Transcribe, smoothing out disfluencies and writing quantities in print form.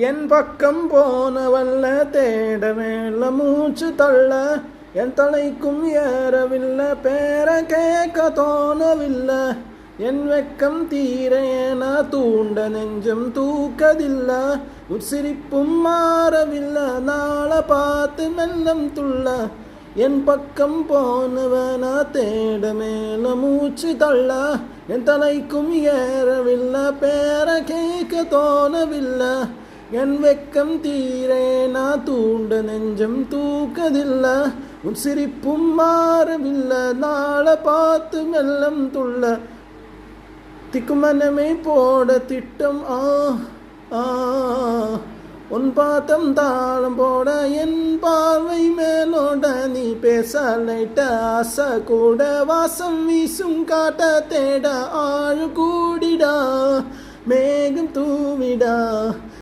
என் பக்கம் போனவல்ல தேட மேல மூச்சு தள்ள என் தலைக்கும் ஏறவில்லை பேர கேட்க தோணவில்லை என் வெக்கம் தீரேன தூண்ட நெஞ்சம் தூக்கதில்லை உற்சிரிப்பும் மாறவில்லை நாளை பார்த்து மெல்லம் துள்ள என் பக்கம் போனவன தேட மேல மூச்சு தள்ள என் தலைக்கும் ஏறவில்லை பேர கேட்க தோணவில்லை என் வெக்கம் தீரேனா தூண்ட நெஞ்சம் தூக்கதில்லை உன் சிரிப்பும் மாறவில்லை நாளை பார்த்து மெல்லம் துள்ள திக்குமனமே போட திட்டம் உன் பாத்தம் தாளம் போட என் பார்வை மேலோட நீ பேச லைட்ட ஆசை கூட வாசம் வீசும் காட்ட தேட ஆழு கூடிடா மேகம் தூவிடா